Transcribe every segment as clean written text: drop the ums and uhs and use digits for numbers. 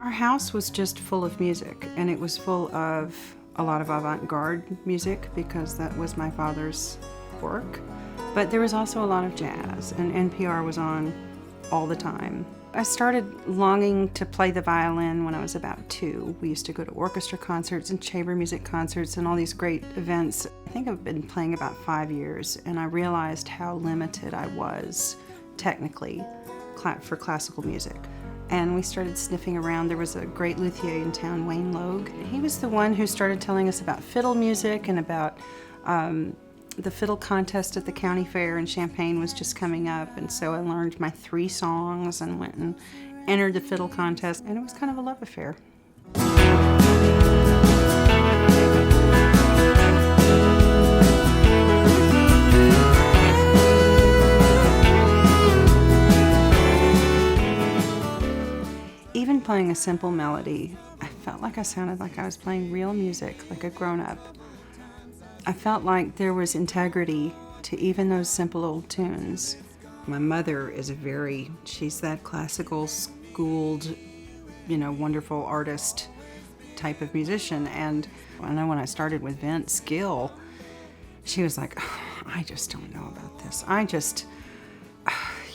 Our house was just full of music, and it was full of a lot of avant-garde music because that was my father's work. But there was also a lot of jazz, and NPR was on all the time. I started longing to play the violin when I was about 2. We used to go to orchestra concerts and chamber music concerts and all these great events. I think I've been playing about 5 years, and I realized how limited I was technically for classical music. And we started sniffing around. There was a great luthier in town, Wayne Logue. He was the one who started telling us about fiddle music and about the fiddle contest at the county fair in Champaign was just coming up. And so I learned my 3 songs and went and entered the fiddle contest. And it was kind of a love affair. Even playing a simple melody, I felt like I sounded like I was playing real music, like a grown-up. I felt like there was integrity to even those simple old tunes. My mother is she's that classical schooled, wonderful artist type of musician. And I know when I started with Gill, she was like, oh, I just don't know about this.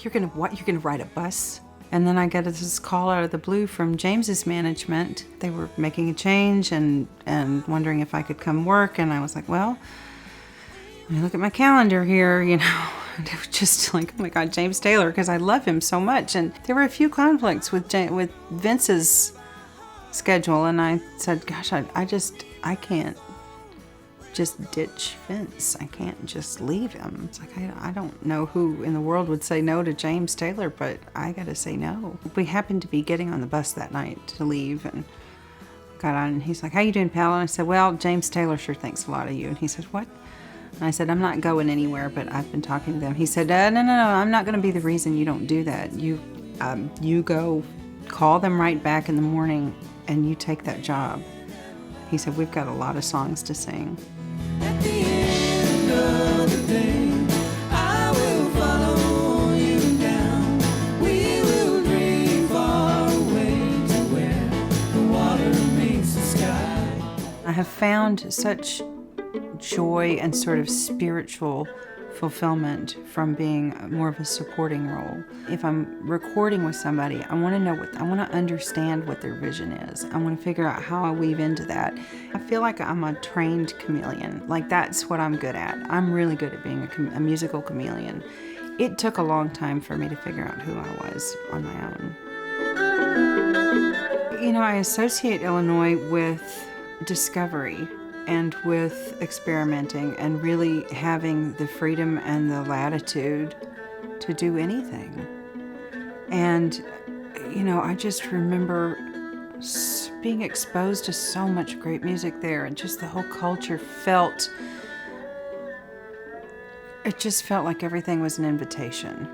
You're gonna ride a bus? And then I got this call out of the blue from James's management. They were making a change and wondering if I could come work. And I was like, well, let me look at my calendar here, And it was just like, oh my God, James Taylor, because I love him so much. And there were a few conflicts with Vince's schedule. And I said, gosh, I can't just ditch Vince. I can't just leave him. It's like, I don't know who in the world would say no to James Taylor, but I gotta say no. We happened to be getting on the bus that night to leave and got on, and he's like, how you doing, pal? And I said, well, James Taylor sure thinks a lot of you. And he said, what? And I said, I'm not going anywhere, but I've been talking to them. He said, no, I'm not gonna be the reason you don't do that. You go call them right back in the morning and you take that job. He said, we've got a lot of songs to sing. At the end of the day, I will follow you down. We will dream far away to where the water meets the sky. I have found such joy and sort of spiritual fulfillment from being more of a supporting role. If I'm recording with somebody, I want to understand what their vision is. I want to figure out how I weave into that. I feel like I'm a trained chameleon. Like that's what I'm good at. I'm really good at being a musical chameleon. It took a long time for me to figure out who I was on my own. I associate Illinois with discovery and with experimenting and really having the freedom and the latitude to do anything. And, I just remember being exposed to so much great music there, and just the whole culture it just felt like everything was an invitation.